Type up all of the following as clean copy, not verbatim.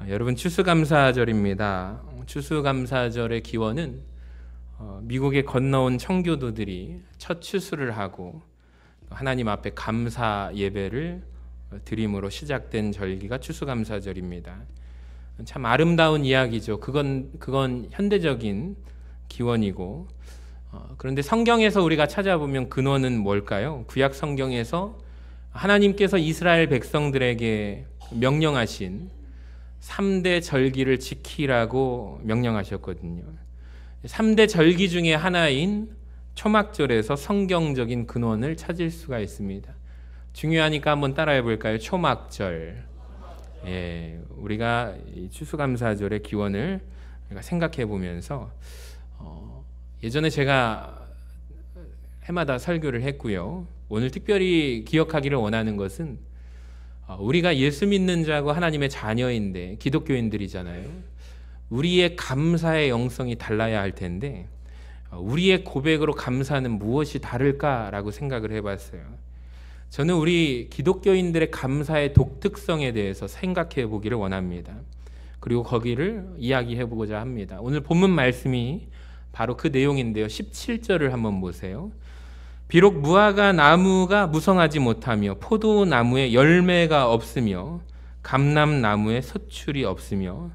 여러분, 추수감사절입니다. 추수감사절의 기원은 미국에 건너온 청교도들이 첫 추수를 하고 하나님 앞에 감사 예배를 드림으로 시작된 절기가 추수감사절입니다. 참 아름다운 이야기죠. 그건 현대적인 기원이고, 그런데 성경에서 우리가 찾아보면 근원은 뭘까요? 구약 성경에서 하나님께서 이스라엘 백성들에게 명령하신 3대 절기를 지키라고 명령하셨거든요. 3대 절기 중에 하나인 초막절에서 성경적인 근원을 찾을 수가 있습니다. 중요하니까 한번 따라해 볼까요? 초막절. 우리가 추수감사절의 기원을 생각해 보면서 예전에 제가 해마다 설교를 했고요. 오늘 특별히 기억하기를 원하는 것은 우리가 예수 믿는 자고 하나님의 자녀인데 기독교인들이잖아요. 우리의 감사의 영성이 달라야 할 텐데 우리의 고백으로 감사는 무엇이 다를까라고 생각을 해봤어요. 저는 우리 기독교인들의 감사의 독특성에 대해서 생각해 보기를 원합니다. 그리고 거기를 이야기해 보고자 합니다. 오늘 본문 말씀이 바로 그 내용인데요. 17절을 한번 보세요. 비록 무화과 나무가 무성하지 못하며 포도나무에 열매가 없으며 감람나무에 서출이 없으며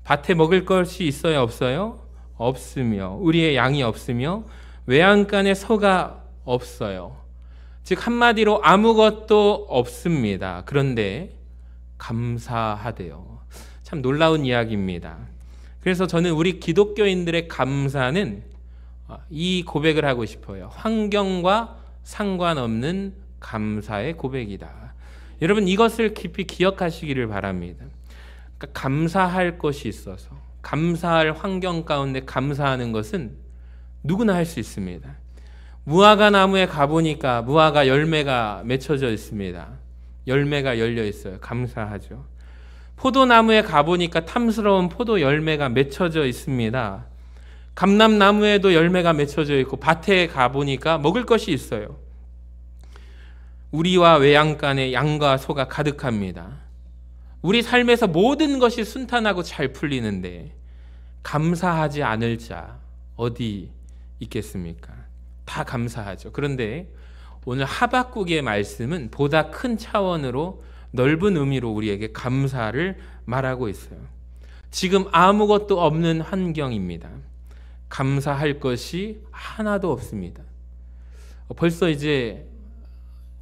밭에 먹을 것이 있어요 없어요? 없으며 우리의 양이 없으며 외양간에 소가 없어요. 즉 한마디로 아무것도 없습니다. 그런데 감사하대요. 참 놀라운 이야기입니다. 그래서 저는 우리 기독교인들의 감사는 이 고백을 하고 싶어요. 환경과 상관없는 감사의 고백이다. 여러분, 이것을 깊이 기억하시기를 바랍니다. 그러니까 감사할 것이 있어서 감사할 환경 가운데 감사하는 것은 누구나 할 수 있습니다. 무화과 나무에 가보니까 무화과 열매가 맺혀져 있습니다. 열매가 열려 있어요. 감사하죠. 포도나무에 가보니까 탐스러운 포도 열매가 맺혀져 있습니다. 감람나무에도 열매가 맺혀져 있고 밭에 가보니까 먹을 것이 있어요. 우리와 외양간에 양과 소가 가득합니다. 우리 삶에서 모든 것이 순탄하고 잘 풀리는데 감사하지 않을 자 어디 있겠습니까? 다 감사하죠. 그런데 오늘 하박국의 말씀은 보다 큰 차원으로 넓은 의미로 우리에게 감사를 말하고 있어요. 지금 아무것도 없는 환경입니다. 감사할 것이 하나도 없습니다. 벌써 이제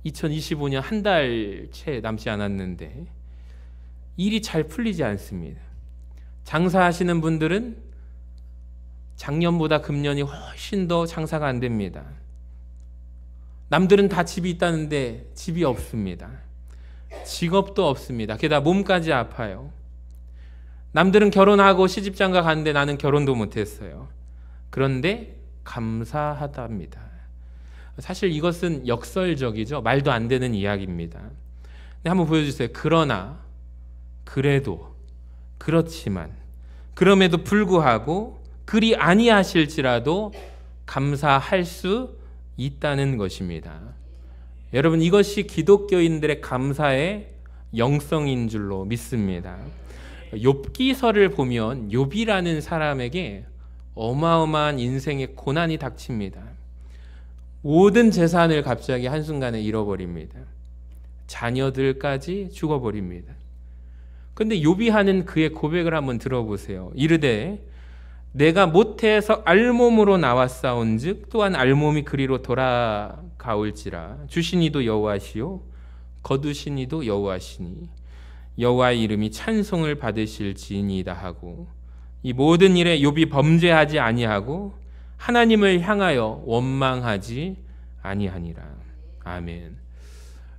2025년 한 달 채 남지 않았는데 일이 잘 풀리지 않습니다. 장사하시는 분들은 작년보다 금년이 훨씬 더 장사가 안 됩니다. 남들은 다 집이 있다는데 집이 없습니다. 직업도 없습니다. 게다가 몸까지 아파요. 남들은 결혼하고 시집장가 가는데 나는 결혼도 못했어요. 그런데 감사하답니다. 사실 이것은 역설적이죠. 말도 안 되는 이야기입니다. 근데 한번 보여주세요. 그러나, 그래도, 그렇지만, 그럼에도 불구하고 그리 아니하실지라도 감사할 수 있다는 것입니다. 여러분, 이것이 기독교인들의 감사의 영성인 줄로 믿습니다. 욥기서를 보면 욥이라는 사람에게 어마어마한 인생의 고난이 닥칩니다. 모든 재산을 갑자기 한순간에 잃어버립니다. 자녀들까지 죽어버립니다. 그런데 욥이 하는 그의 고백을 한번 들어보세요. 이르되 내가 모태에서 알몸으로 나왔사온즉 또한 알몸이 그리로 돌아가올지라. 주신 이도 여호와시요 거두신 이도 여호와시니 여호와의 이름이 찬송을 받으실지니이다 하고 이 모든 일에 욥이 범죄하지 아니하고 하나님을 향하여 원망하지 아니하니라. 아멘.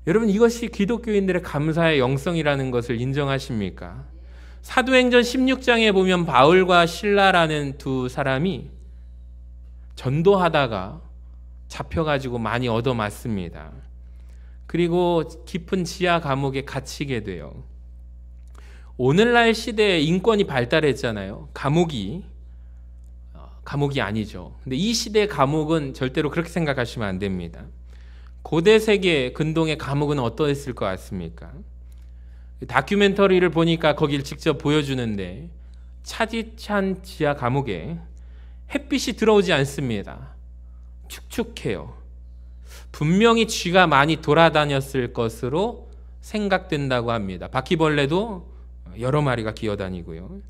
여러분, 이것이 기독교인들의 감사의 영성이라는 것을 인정하십니까? 사도행전 16장에 보면 바울과 실라라는 두 사람이 전도하다가 잡혀가지고 많이 얻어맞습니다. 그리고 깊은 지하 감옥에 갇히게 돼요. 오늘날 시대에 인권이 발달했잖아요. 감옥이 아니죠. 근데 이 시대의 감옥은 절대로 그렇게 생각하시면 안 됩니다. 고대 세계 근동의 감옥은 어떠했을 것 같습니까? 다큐멘터리를 보니까 거기를 직접 보여주는데 차디찬 지하 감옥에 햇빛이 들어오지 않습니다. 축축해요. 분명히 쥐가 많이 돌아다녔을 것으로 생각된다고 합니다. 바퀴벌레도 여러 마리가 기어다니고요.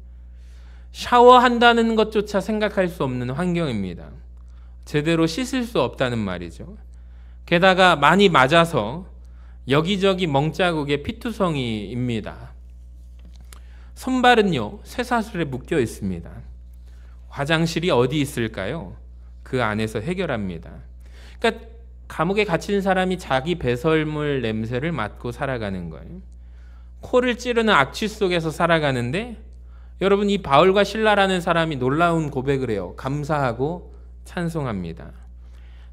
샤워한다는 것조차 생각할 수 없는 환경입니다. 제대로 씻을 수 없다는 말이죠. 게다가 많이 맞아서 여기저기 멍자국에 피투성이입니다. 손발은요, 쇠사슬에 묶여 있습니다. 화장실이 어디 있을까요? 그 안에서 해결합니다. 그러니까 감옥에 갇힌 사람이 자기 배설물 냄새를 맡고 살아가는 거예요. 코를 찌르는 악취 속에서 살아가는데, 여러분, 이 바울과 실라라는 사람이 놀라운 고백을 해요. 감사하고 찬송합니다.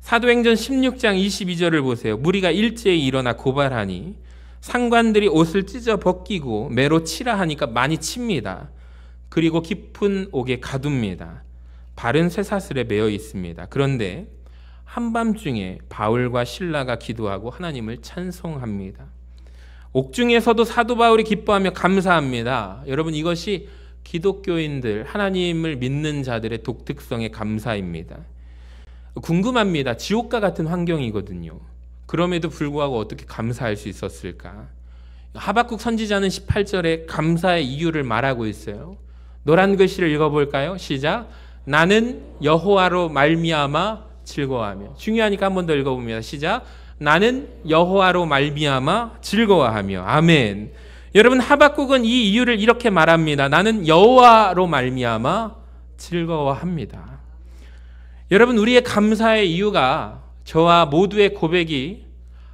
사도행전 16장 22절을 보세요. 무리가 일제히 일어나 고발하니 상관들이 옷을 찢어 벗기고 매로 치라 하니까 많이 칩니다. 그리고 깊은 옥에 가둡니다. 발은 쇠사슬에 매어 있습니다. 그런데 한밤중에 바울과 실라가 기도하고 하나님을 찬송합니다. 옥중에서도 사도 바울이 기뻐하며 감사합니다. 여러분, 이것이 기독교인들, 하나님을 믿는 자들의 독특성의 감사입니다. 궁금합니다. 지옥과 같은 환경이거든요. 그럼에도 불구하고 어떻게 감사할 수 있었을까? 하박국 선지자는 18절에 감사의 이유를 말하고 있어요. 노란 글씨를 읽어볼까요? 시작. 나는 여호와로 말미암아 즐거워하며. 중요하니까 한 번 더 읽어봅니다. 시작. 나는 여호와로 말미암아 즐거워하며. 아멘. 여러분, 하박국은 이 이유를 이렇게 말합니다. 나는 여호와로 말미암아 즐거워합니다. 여러분, 우리의 감사의 이유가, 저와 모두의 고백이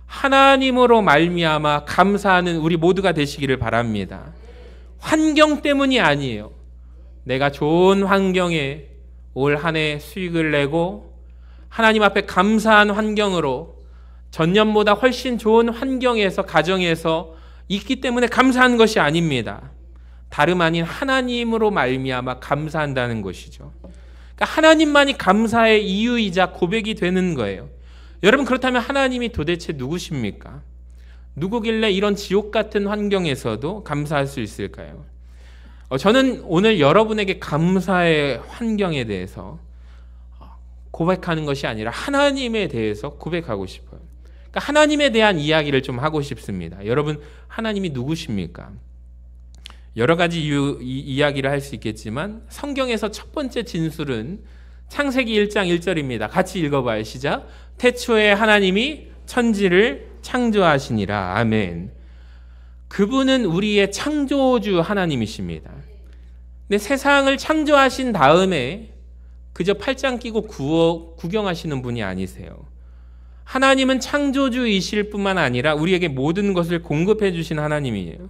하나님으로 말미암아 감사하는 우리 모두가 되시기를 바랍니다. 환경 때문이 아니에요. 내가 좋은 환경에 올 한 해 수익을 내고 하나님 앞에 감사한 환경으로 전년보다 훨씬 좋은 환경에서, 가정에서 있기 때문에 감사한 것이 아닙니다. 다름 아닌 하나님으로 말미암아 감사한다는 것이죠. 그러니까 하나님만이 감사의 이유이자 고백이 되는 거예요. 여러분, 그렇다면 하나님이 도대체 누구십니까? 누구길래 이런 지옥 같은 환경에서도 감사할 수 있을까요? 저는 오늘 여러분에게 감사의 환경에 대해서 고백하는 것이 아니라 하나님에 대해서 고백하고 싶어요. 그러니까 하나님에 대한 이야기를 좀 하고 싶습니다. 여러분, 하나님이 누구십니까? 여러 가지 이야기를 할 수 있겠지만 성경에서 첫 번째 진술은 창세기 1장 1절입니다. 같이 읽어봐요. 시작. 태초에 하나님이 천지를 창조하시니라. 아멘. 그분은 우리의 창조주 하나님이십니다. 근데 세상을 창조하신 다음에 그저 팔짱 끼고 구경하시는 분이 아니세요. 하나님은 창조주이실 뿐만 아니라 우리에게 모든 것을 공급해 주신 하나님이에요.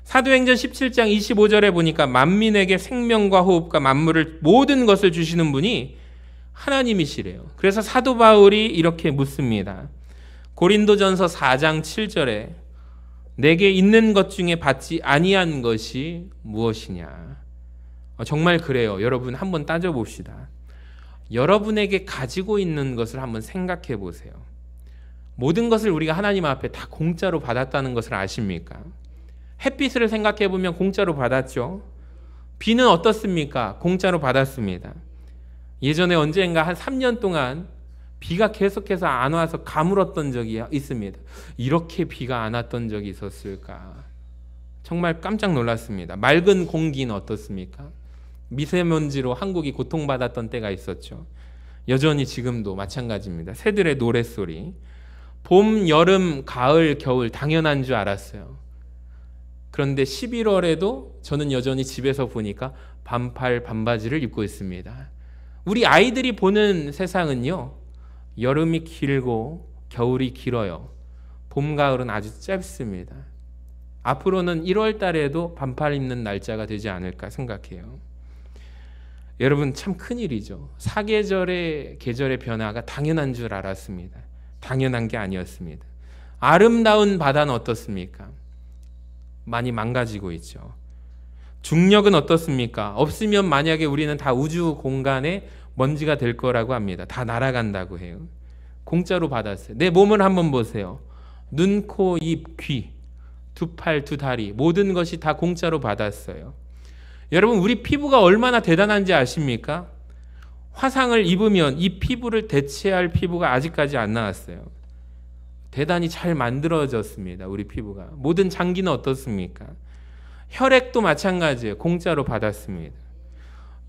사도행전 17장 25절에 보니까 만민에게 생명과 호흡과 만물을, 모든 것을 주시는 분이 하나님이시래요. 그래서 사도 바울이 이렇게 묻습니다. 고린도전서 4장 7절에 내게 있는 것 중에 받지 아니한 것이 무엇이냐. 정말 그래요. 여러분, 한번 따져봅시다. 여러분에게 가지고 있는 것을 한번 생각해 보세요. 모든 것을 우리가 하나님 앞에 다 공짜로 받았다는 것을 아십니까? 햇빛을 생각해 보면 공짜로 받았죠. 비는 어떻습니까? 공짜로 받았습니다. 예전에 언젠가 한 3년 동안 비가 계속해서 안 와서 가물었던 적이 있습니다. 이렇게 비가 안 왔던 적이 있었을까? 정말 깜짝 놀랐습니다. 맑은 공기는 어떻습니까? 미세먼지로 한국이 고통받았던 때가 있었죠. 여전히 지금도 마찬가지입니다. 새들의 노랫소리. 봄, 여름, 가을, 겨울 당연한 줄 알았어요. 그런데 11월에도 저는 여전히 집에서 보니까 반팔, 반바지를 입고 있습니다. 우리 아이들이 보는 세상은요, 여름이 길고 겨울이 길어요. 봄, 가을은 아주 짧습니다. 앞으로는 1월 달에도 반팔 입는 날짜가 되지 않을까 생각해요. 여러분, 참 큰일이죠. 사계절의 계절의 변화가 당연한 줄 알았습니다. 당연한 게 아니었습니다. 아름다운 바다는 어떻습니까? 많이 망가지고 있죠. 중력은 어떻습니까? 없으면 만약에 우리는 다 우주 공간에 먼지가 될 거라고 합니다. 다 날아간다고 해요. 공짜로 받았어요. 내 몸을 한번 보세요. 눈, 코, 입, 귀. 두 팔, 두 다리 모든 것이 다 공짜로 받았어요. 여러분 우리 피부가 얼마나 대단한지 아십니까? 화상을 입으면 이 피부를 대체할 피부가 아직까지 안 나왔어요. 대단히 잘 만들어졌습니다. 우리 피부가. 모든 장기는 어떻습니까? 혈액도 마찬가지예요. 공짜로 받았습니다.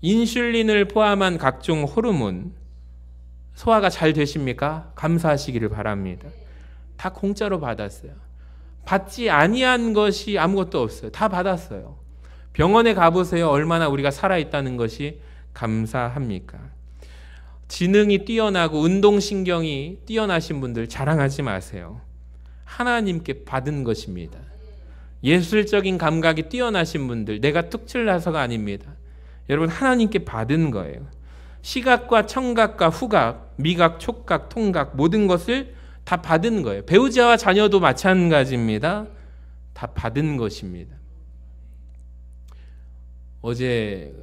인슐린을 포함한 각종 호르몬 소화가 잘 되십니까? 감사하시기를 바랍니다. 다 공짜로 받았어요. 받지 아니한 것이 아무것도 없어요. 다 받았어요. 병원에 가보세요. 얼마나 우리가 살아있다는 것이 감사합니까? 지능이 뛰어나고 운동신경이 뛰어나신 분들 자랑하지 마세요. 하나님께 받은 것입니다. 예술적인 감각이 뛰어나신 분들 내가 뚝질나서가 아닙니다. 여러분 하나님께 받은 거예요. 시각과 청각과 후각, 미각, 촉각, 통각 모든 것을 다 받은 거예요. 배우자와 자녀도 마찬가지입니다. 다 받은 것입니다. 어제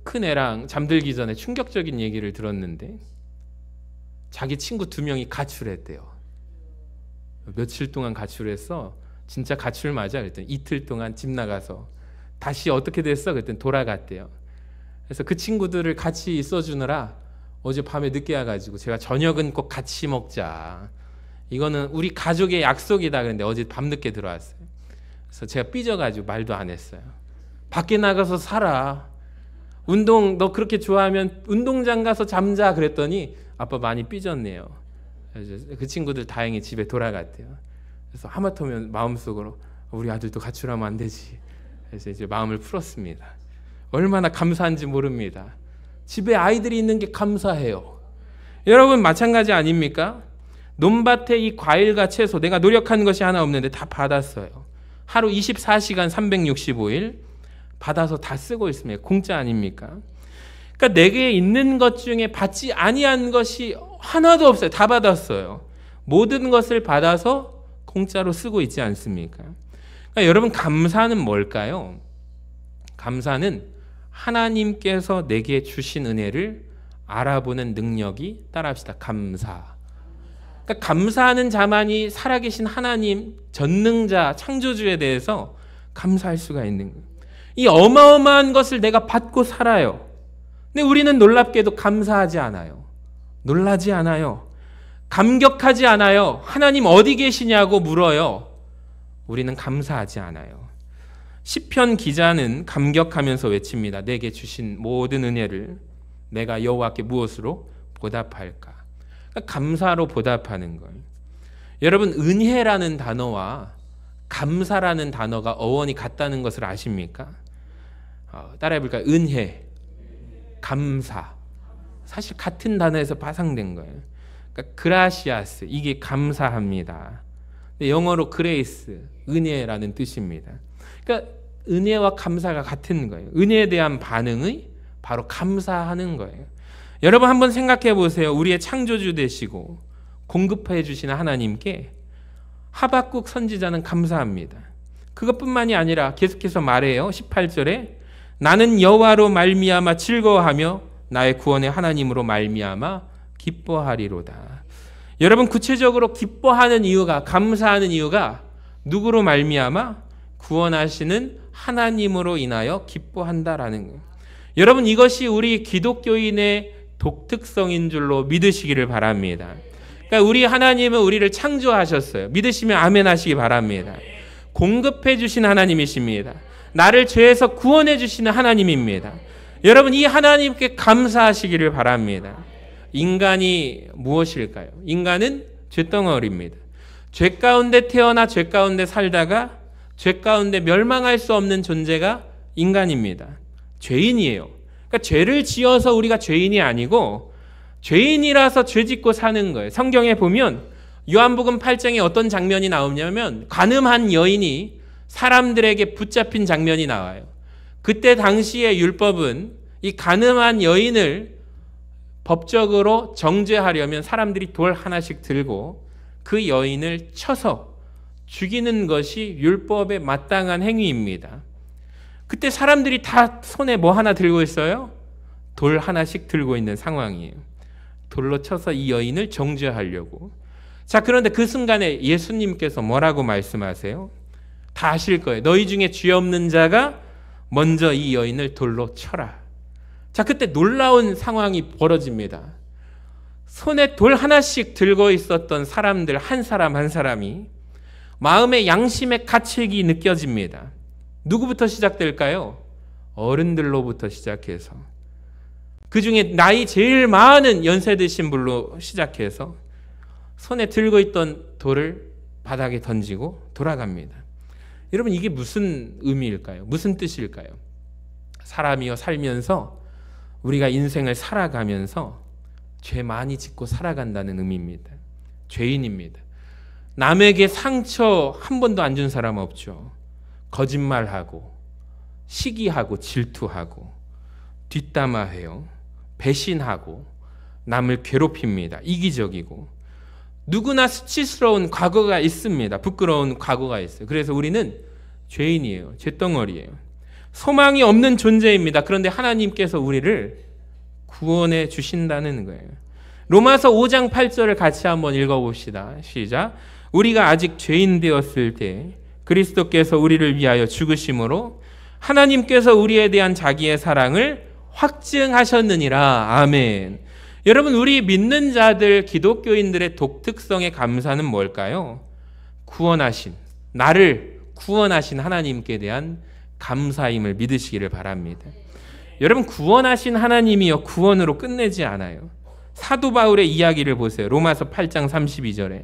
큰애랑 잠들기 전에 충격적인 얘기를 들었는데 자기 친구 2명이 가출했대요. 며칠 동안 가출했어. 진짜 가출 맞아? 그랬더니 이틀 동안 집 나가서 다시 어떻게 됐어? 그랬더니 돌아갔대요. 그래서 그 친구들을 같이 있어주느라 어제 밤에 늦게 와가지고 제가 저녁은 꼭 같이 먹자. 이거는 우리 가족의 약속이다. 그런데 어제 밤늦게 들어왔어요. 그래서 제가 삐져가지고 말도 안 했어요. 밖에 나가서 살아. 운동 너 그렇게 좋아하면 운동장 가서 잠자. 그랬더니 아빠 많이 삐졌네요. 그래서 그 친구들 다행히 집에 돌아갔대요. 그래서 하마터면 마음속으로 우리 아들도 가출하면 안 되지. 그래서 이제 마음을 풀었습니다. 얼마나 감사한지 모릅니다. 집에 아이들이 있는 게 감사해요. 여러분 마찬가지 아닙니까? 논밭에 이 과일과 채소 내가 노력한 것이 하나 없는데 다 받았어요. 하루 24시간 365일 받아서 다 쓰고 있습니다. 공짜 아닙니까? 그러니까 내게 있는 것 중에 받지 아니한 것이 하나도 없어요. 다 받았어요. 모든 것을 받아서 공짜로 쓰고 있지 않습니까? 그러니까 여러분 감사는 뭘까요? 감사는 하나님께서 내게 주신 은혜를 알아보는 능력이 따라합시다. 감사. 그러니까 감사하는 자만이 살아계신 하나님, 전능자, 창조주에 대해서 감사할 수가 있는 거예요. 이 어마어마한 것을 내가 받고 살아요. 근데 우리는 놀랍게도 감사하지 않아요. 놀라지 않아요. 감격하지 않아요. 하나님 어디 계시냐고 물어요. 우리는 감사하지 않아요. 시편 기자는 감격하면서 외칩니다. 내게 주신 모든 은혜를 내가 여호와께 무엇으로 보답할까? 그러니까 감사로 보답하는 거예요. 여러분 은혜라는 단어와 감사라는 단어가 어원이 같다는 것을 아십니까? 따라해볼까요? 은혜, 감사. 사실 같은 단어에서 파생된 거예요. 그러니까 그라시아스, 이게 감사합니다. 영어로 그레이스, 은혜라는 뜻입니다. 그러니까 은혜와 감사가 같은 거예요. 은혜에 대한 반응이 바로 감사하는 거예요. 여러분 한번 생각해 보세요. 우리의 창조주 되시고 공급해 주시는 하나님께 하박국 선지자는 감사합니다. 그것뿐만이 아니라 계속해서 말해요. 18절에 나는 여호와로 말미암아 즐거워하며 나의 구원의 하나님으로 말미암아 기뻐하리로다. 여러분 구체적으로 기뻐하는 이유가, 감사하는 이유가 누구로 말미암아? 구원하시는 하나님으로 인하여 기뻐한다라는 거예요. 여러분 이것이 우리 기독교인의 독특성인 줄로 믿으시기를 바랍니다. 그러니까 우리 하나님은 우리를 창조하셨어요. 믿으시면 아멘 하시기 바랍니다. 공급해 주신 하나님이십니다. 나를 죄에서 구원해 주시는 하나님입니다. 여러분 이 하나님께 감사하시기를 바랍니다. 인간이 무엇일까요? 인간은 죄덩어리입니다. 죄 가운데 태어나 죄 가운데 살다가 죄 가운데 멸망할 수 없는 존재가 인간입니다. 죄인이에요. 그러니까 죄를 지어서 우리가 죄인이 아니고 죄인이라서 죄 짓고 사는 거예요. 성경에 보면 요한복음 8장에 어떤 장면이 나오냐면 간음한 여인이 사람들에게 붙잡힌 장면이 나와요. 그때 당시의 율법은 이 간음한 여인을 법적으로 정죄하려면 사람들이 돌 하나씩 들고 그 여인을 쳐서 죽이는 것이 율법에 마땅한 행위입니다. 그때 사람들이 다 손에 뭐 하나 들고 있어요? 돌 하나씩 들고 있는 상황이에요. 돌로 쳐서 이 여인을 정죄하려고. 자, 그런데 그 순간에 예수님께서 뭐라고 말씀하세요? 다 아실 거예요. 너희 중에 죄 없는 자가 먼저 이 여인을 돌로 쳐라. 자, 그때 놀라운 상황이 벌어집니다. 손에 돌 하나씩 들고 있었던 사람들 한 사람 한 사람이 마음의 양심의 가책이 느껴집니다. 누구부터 시작될까요? 어른들로부터 시작해서, 그 중에 나이 제일 많은 연세 드신 분로 시작해서 손에 들고 있던 돌을 바닥에 던지고 돌아갑니다. 여러분, 이게 무슨 의미일까요? 무슨 뜻일까요? 사람이요, 살면서 우리가 인생을 살아가면서 죄 많이 짓고 살아간다는 의미입니다. 죄인입니다. 남에게 상처 한 번도 안 준 사람 없죠. 거짓말하고 시기하고 질투하고 뒷담화해요. 배신하고 남을 괴롭힙니다. 이기적이고 누구나 수치스러운 과거가 있습니다. 부끄러운 과거가 있어요. 그래서 우리는 죄인이에요. 죄덩어리예요. 소망이 없는 존재입니다. 그런데 하나님께서 우리를 구원해 주신다는 거예요. 로마서 5장 8절을 같이 한번 읽어봅시다. 시작. 우리가 아직 죄인 되었을 때 그리스도께서 우리를 위하여 죽으심으로 하나님께서 우리에 대한 자기의 사랑을 확증하셨느니라. 아멘. 여러분, 우리 믿는 자들, 기독교인들의 독특성의 감사는 뭘까요? 구원하신, 나를 구원하신 하나님께 대한 감사임을 믿으시기를 바랍니다. 여러분, 구원하신 하나님이요, 구원으로 끝내지 않아요. 사도 바울의 이야기를 보세요. 로마서 8장 32절에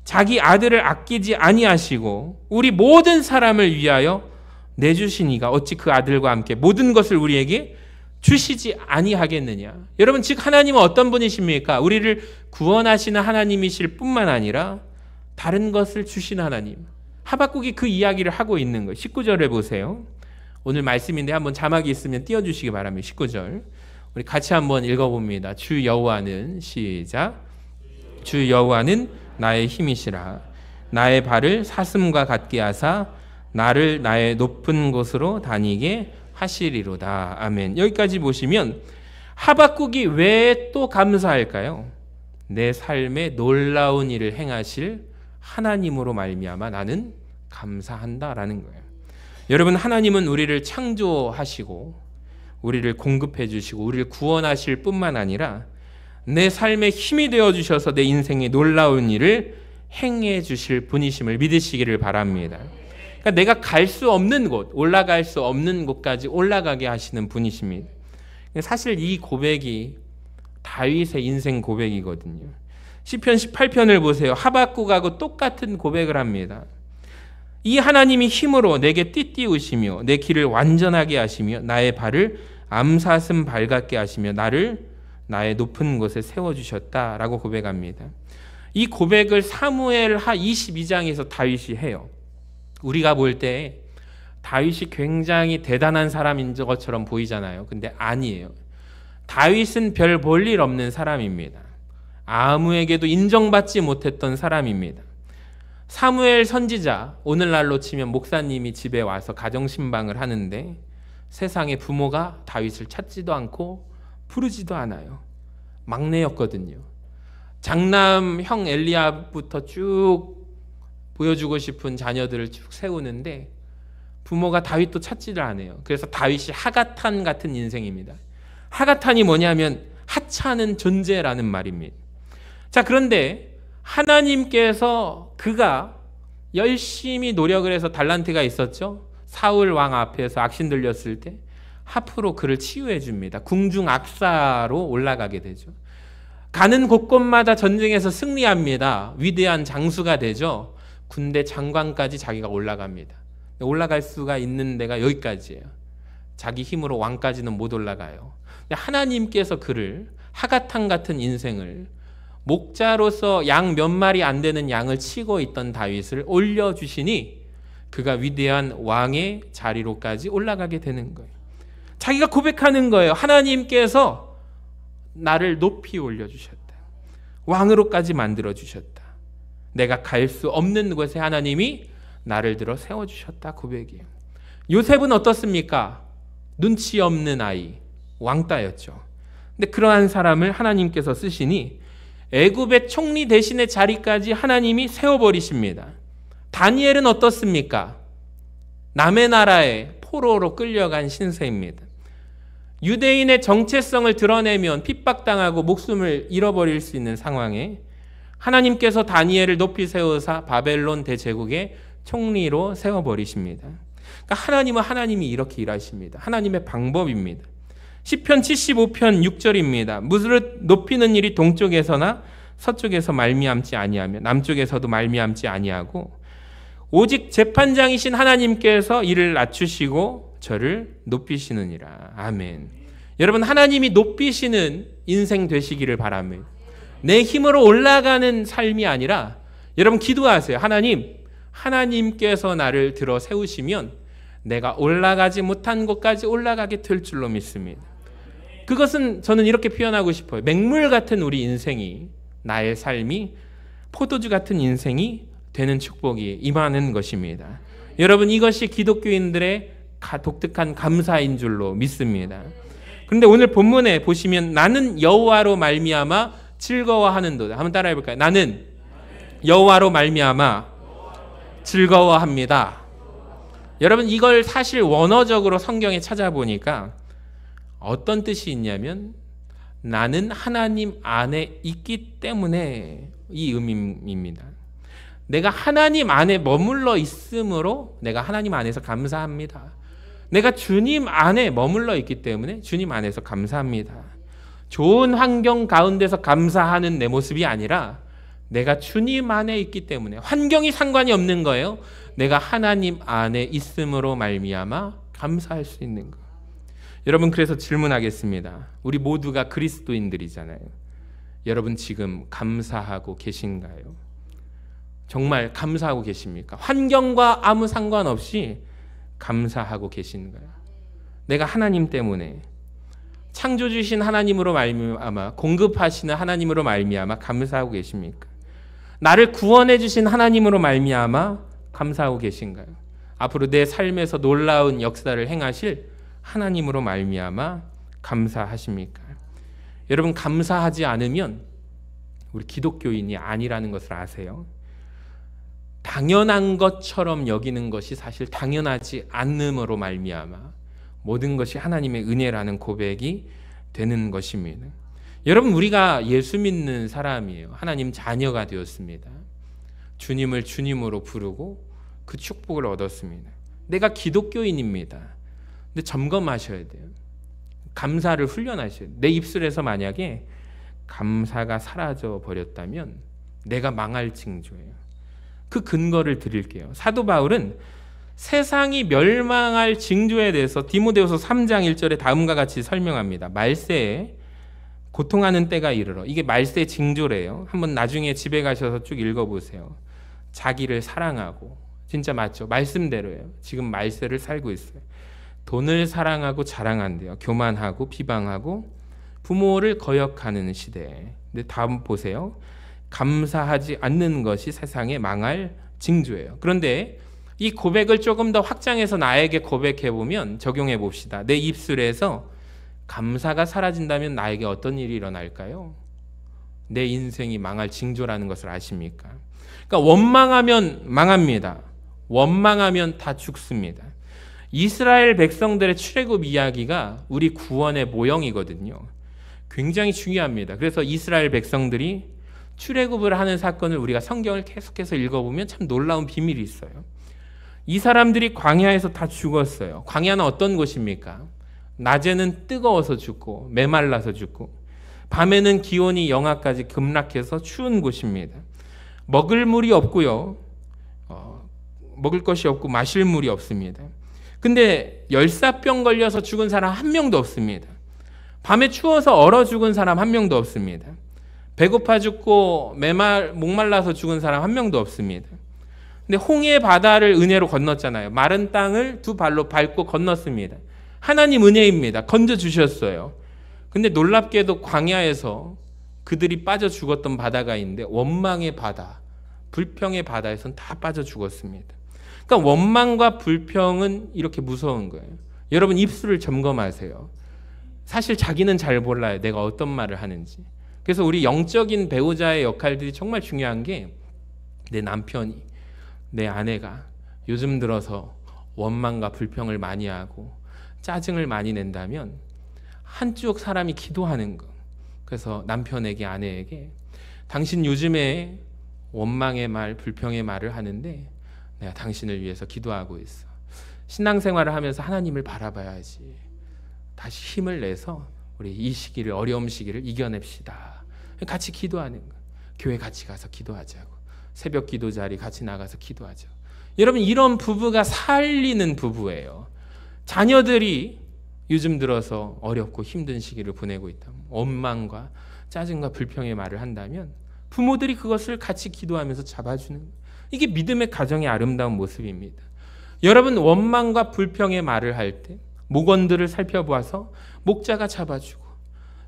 자기 아들을 아끼지 아니하시고 우리 모든 사람을 위하여 내주시니가 어찌 그 아들과 함께 모든 것을 우리에게 주시지 아니하겠느냐. 여러분, 즉 하나님은 어떤 분이십니까? 우리를 구원하시는 하나님이실 뿐만 아니라 다른 것을 주시는 하나님. 하박국이 그 이야기를 하고 있는 거예요. 19절에 보세요. 오늘 말씀인데 한번 자막이 있으면 띄워주시기 바랍니다. 19절 우리 같이 한번 읽어봅니다. 주 여호와는, 시작. 주 여호와는 나의 힘이시라. 나의 발을 사슴과 같게 하사 나를 나의 높은 곳으로 다니게 하시리로다. 아멘. 여기까지 보시면 하박국이 왜 또 감사할까요? 내 삶에 놀라운 일을 행하실 하나님으로 말미암아 나는 감사한다라는 거예요. 여러분, 하나님은 우리를 창조하시고 우리를 공급해 주시고 우리를 구원하실 뿐만 아니라 내 삶에 힘이 되어 주셔서 내 인생에 놀라운 일을 행해 주실 분이심을 믿으시기를 바랍니다. 그러니까 내가 갈 수 없는 곳, 올라갈 수 없는 곳까지 올라가게 하시는 분이십니다. 사실 이 고백이 다윗의 인생 고백이거든요. 시편 18편을 보세요. 하박국하고 똑같은 고백을 합니다. 이 하나님이 힘으로 내게 띠띠우시며 내 길을 완전하게 하시며 나의 발을 암사슴 발 같게 하시며 나를 나의 높은 곳에 세워주셨다라고 고백합니다. 이 고백을 사무엘하 22장에서 다윗이 해요. 우리가 볼 때 다윗이 굉장히 대단한 사람인 것처럼 보이잖아요. 근데 아니에요. 다윗은 별 볼 일 없는 사람입니다. 아무에게도 인정받지 못했던 사람입니다. 사무엘 선지자, 오늘날로 치면 목사님이 집에 와서 가정신방을 하는데 세상에 부모가 다윗을 찾지도 않고 부르지도 않아요. 막내였거든요. 장남 형 엘리압부터 쭉 보여주고 싶은 자녀들을 쭉 세우는데 부모가 다윗도 찾지를 않아요. 그래서 다윗이 하가탄 같은 인생입니다. 하가탄이 뭐냐면 하찮은 존재라는 말입니다. 자, 그런데 하나님께서 그가 열심히 노력을 해서 달란트가 있었죠. 사울 왕 앞에서 악신 들렸을 때 하프로 그를 치유해 줍니다. 궁중 악사로 올라가게 되죠. 가는 곳곳마다 전쟁에서 승리합니다. 위대한 장수가 되죠. 군대 장관까지 자기가 올라갑니다. 올라갈 수가 있는 데가 여기까지예요. 자기 힘으로 왕까지는 못 올라가요. 하나님께서 그를 하가탄 같은 인생을 목자로서 양 몇 마리 안 되는 양을 치고 있던 다윗을 올려주시니 그가 위대한 왕의 자리로까지 올라가게 되는 거예요. 자기가 고백하는 거예요. 하나님께서 나를 높이 올려주셨다. 왕으로까지 만들어주셨다. 내가 갈 수 없는 곳에 하나님이 나를 들어 세워주셨다. 고백이에요. 요셉은 어떻습니까? 눈치 없는 아이, 왕따였죠. 근데 그러한 사람을 하나님께서 쓰시니 애굽의 총리 대신의 자리까지 하나님이 세워버리십니다. 다니엘은 어떻습니까? 남의 나라에 포로로 끌려간 신세입니다. 유대인의 정체성을 드러내면 핍박당하고 목숨을 잃어버릴 수 있는 상황에 하나님께서 다니엘을 높이 세우사 바벨론 대제국의 총리로 세워버리십니다. 그러니까 하나님은 하나님이 이렇게 일하십니다. 하나님의 방법입니다. 시편 75편 6절입니다. 무릇 높이는 일이 동쪽에서나 서쪽에서 말미암지 아니하며 남쪽에서도 말미암지 아니하고 오직 재판장이신 하나님께서 이를 낮추시고 저를 높이시느니라. 아멘. 여러분, 하나님이 높이시는 인생 되시기를 바랍니다. 내 힘으로 올라가는 삶이 아니라 여러분 기도하세요. 하나님께서 나를 들어 세우시면 내가 올라가지 못한 곳까지 올라가게 될 줄로 믿습니다. 그것은 저는 이렇게 표현하고 싶어요. 맹물 같은 우리 인생이, 나의 삶이 포도주 같은 인생이 되는 축복이 임하는 것입니다. 여러분, 이것이 기독교인들의 독특한 감사인 줄로 믿습니다. 그런데 오늘 본문에 보시면 나는 여호와로 말미암아 즐거워하는도다. 한번 따라해 볼까요? 나는 여호와로 말미암아 즐거워합니다. 여러분, 이걸 사실 원어적으로 성경에 찾아보니까 어떤 뜻이 있냐면 나는 하나님 안에 있기 때문에 이 의미입니다. 내가 하나님 안에 머물러 있으므로 내가 하나님 안에서 감사합니다. 내가 주님 안에 머물러 있기 때문에 주님 안에서 감사합니다. 좋은 환경 가운데서 감사하는 내 모습이 아니라 내가 주님 안에 있기 때문에, 환경이 상관이 없는 거예요. 내가 하나님 안에 있음으로 말미암아 감사할 수 있는 거. 여러분, 그래서 질문하겠습니다. 우리 모두가 그리스도인들이잖아요. 여러분 지금 감사하고 계신가요? 정말 감사하고 계십니까? 환경과 아무 상관없이 감사하고 계신가요? 내가 하나님 때문에, 창조주신 하나님으로 말미암아, 공급하시는 하나님으로 말미암아 감사하고 계십니까? 나를 구원해 주신 하나님으로 말미암아 감사하고 계신가요? 앞으로 내 삶에서 놀라운 역사를 행하실 하나님으로 말미암아 감사하십니까? 여러분, 감사하지 않으면 우리 기독교인이 아니라는 것을 아세요? 당연한 것처럼 여기는 것이 사실 당연하지 않음으로 말미암아 모든 것이 하나님의 은혜라는 고백이 되는 것입니다. 여러분, 우리가 예수 믿는 사람이에요. 하나님 자녀가 되었습니다. 주님을 주님으로 부르고 그 축복을 얻었습니다. 내가 기독교인입니다. 근데 점검하셔야 돼요. 감사를 훈련하셔야 돼요. 내 입술에서 만약에 감사가 사라져 버렸다면 내가 망할 징조예요. 그 근거를 드릴게요. 사도 바울은 세상이 멸망할 징조에 대해서 디모데후서 3장 1절에 다음과 같이 설명합니다. 말세에 고통하는 때가 이르러, 이게 말세 징조래요. 한번 나중에 집에 가셔서 쭉 읽어보세요. 자기를 사랑하고, 진짜 맞죠? 말씀대로예요. 지금 말세를 살고 있어요. 돈을 사랑하고 자랑한대요. 교만하고 비방하고 부모를 거역하는 시대. 근데 다음 보세요. 감사하지 않는 것이 세상에 망할 징조예요. 그런데 이 고백을 조금 더 확장해서 나에게 고백해 보면, 적용해 봅시다. 내 입술에서 감사가 사라진다면 나에게 어떤 일이 일어날까요? 내 인생이 망할 징조라는 것을 아십니까? 그러니까 원망하면 망합니다. 원망하면 다 죽습니다. 이스라엘 백성들의 출애굽 이야기가 우리 구원의 모형이거든요. 굉장히 중요합니다. 그래서 이스라엘 백성들이 출애굽을 하는 사건을 우리가 성경을 계속해서 읽어보면 참 놀라운 비밀이 있어요. 이 사람들이 광야에서 다 죽었어요. 광야는 어떤 곳입니까? 낮에는 뜨거워서 죽고 메말라서 죽고, 밤에는 기온이 영하까지 급락해서 추운 곳입니다. 먹을 물이 없고요. 먹을 것이 없고 마실 물이 없습니다. 근데 열사병 걸려서 죽은 사람 한 명도 없습니다. 밤에 추워서 얼어 죽은 사람 한 명도 없습니다. 배고파 죽고 목말라서 죽은 사람 한 명도 없습니다. 근데 홍해 바다를 은혜로 건넜잖아요. 마른 땅을 두 발로 밟고 건넜습니다. 하나님 은혜입니다. 건져주셨어요. 근데 놀랍게도 광야에서 그들이 빠져 죽었던 바다가 있는데 원망의 바다, 불평의 바다에선 다 빠져 죽었습니다. 그러니까 원망과 불평은 이렇게 무서운 거예요. 여러분, 입술을 점검하세요. 사실 자기는 잘 몰라요. 내가 어떤 말을 하는지. 그래서 우리 영적인 배우자의 역할들이 정말 중요한 게, 내 남편이, 내 아내가 요즘 들어서 원망과 불평을 많이 하고 짜증을 많이 낸다면 한쪽 사람이 기도하는 거. 그래서 남편에게, 아내에게 당신 요즘에 원망의 말, 불평의 말을 하는데 내가 당신을 위해서 기도하고 있어. 신앙생활을 하면서 하나님을 바라봐야지. 다시 힘을 내서 우리 이 시기를, 어려움 시기를 이겨냅시다. 같이 기도하는 거. 교회 같이 가서 기도하자고. 새벽 기도 자리 같이 나가서 기도하자고. 여러분, 이런 부부가 살리는 부부예요. 자녀들이 요즘 들어서 어렵고 힘든 시기를 보내고 있다면, 원망과 짜증과 불평의 말을 한다면 부모들이 그것을 같이 기도하면서 잡아주는 거예요. 이게 믿음의 가정의 아름다운 모습입니다. 여러분, 원망과 불평의 말을 할 때 목원들을 살펴보아서 목자가 잡아주고,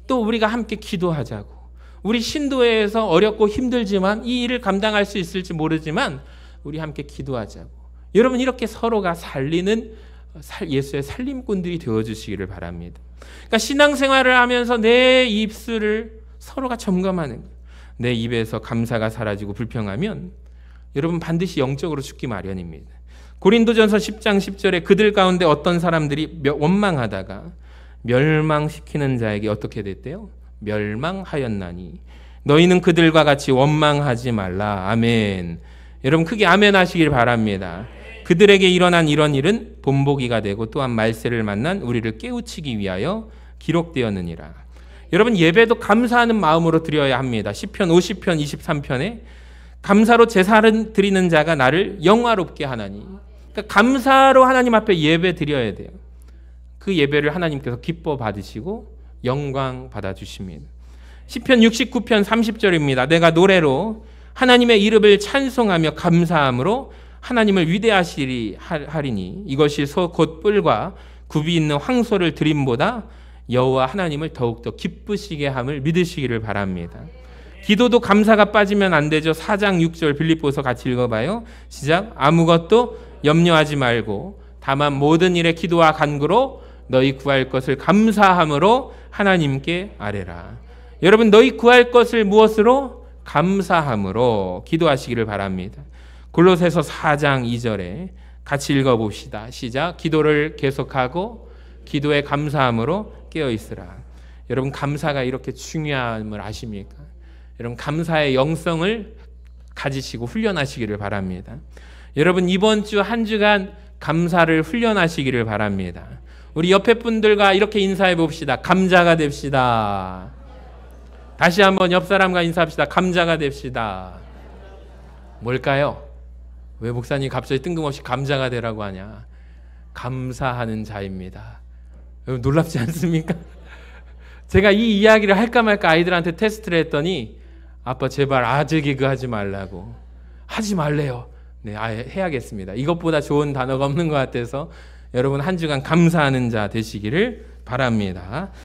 또 우리가 함께 기도하자고, 우리 신도회에서 어렵고 힘들지만 이 일을 감당할 수 있을지 모르지만 우리 함께 기도하자고. 여러분, 이렇게 서로가 살리는 예수의 살림꾼들이 되어주시기를 바랍니다. 그러니까 신앙생활을 하면서 내 입술을 서로가 점검하는 거예요. 내 입에서 감사가 사라지고 불평하면 여러분 반드시 영적으로 죽기 마련입니다. 고린도전서 10장 10절에 그들 가운데 어떤 사람들이 원망하다가 멸망시키는 자에게 어떻게 됐대요? 멸망하였나니 너희는 그들과 같이 원망하지 말라. 아멘. 여러분 크게 아멘 하시길 바랍니다. 그들에게 일어난 이런 일은 본보기가 되고 또한 말세를 만난 우리를 깨우치기 위하여 기록되었느니라. 여러분, 예배도 감사하는 마음으로 드려야 합니다. 시편 50편 23편에 감사로 제사를 드리는 자가 나를 영화롭게 하나니. 그러니까 감사로 하나님 앞에 예배 드려야 돼요. 그 예배를 하나님께서 기뻐 받으시고 영광 받아 주십니다. 시편 69편 30절입니다. 내가 노래로 하나님의 이름을 찬송하며 감사함으로 하나님을 위대하시리 하리니 이것이 소 곧 뿔과 굽이 있는 황소를 드림보다 여호와 하나님을 더욱더 기쁘시게 함을 믿으시기를 바랍니다. 기도도 감사가 빠지면 안 되죠. 4장 6절 빌립보서 같이 읽어봐요. 시작. 아무것도 염려하지 말고 다만 모든 일에 기도와 간구로 너희 구할 것을 감사함으로 하나님께 아뢰라. 여러분, 너희 구할 것을 무엇으로? 감사함으로 기도하시기를 바랍니다. 골로새서 4장 2절에 같이 읽어봅시다. 시작. 기도를 계속하고 기도에 감사함으로 깨어있으라. 여러분, 감사가 이렇게 중요함을 아십니까? 여러분, 감사의 영성을 가지시고 훈련하시기를 바랍니다. 여러분, 이번 주 한 주간 감사를 훈련하시기를 바랍니다. 우리 옆에 분들과 이렇게 인사해 봅시다. 감자가 됩시다. 다시 한번 옆 사람과 인사합시다. 감자가 됩시다. 뭘까요? 왜 목사님 갑자기 뜬금없이 감자가 되라고 하냐? 감사하는 자입니다. 여러분, 놀랍지 않습니까? 제가 이 이야기를 할까 말까 아이들한테 테스트를 했더니 아빠 제발 아재 개그 하지 말라고. 하지 말래요. 네, 아예 해야겠습니다. 이것보다 좋은 단어가 없는 것 같아서 여러분 한 주간 감사하는 자 되시기를 바랍니다.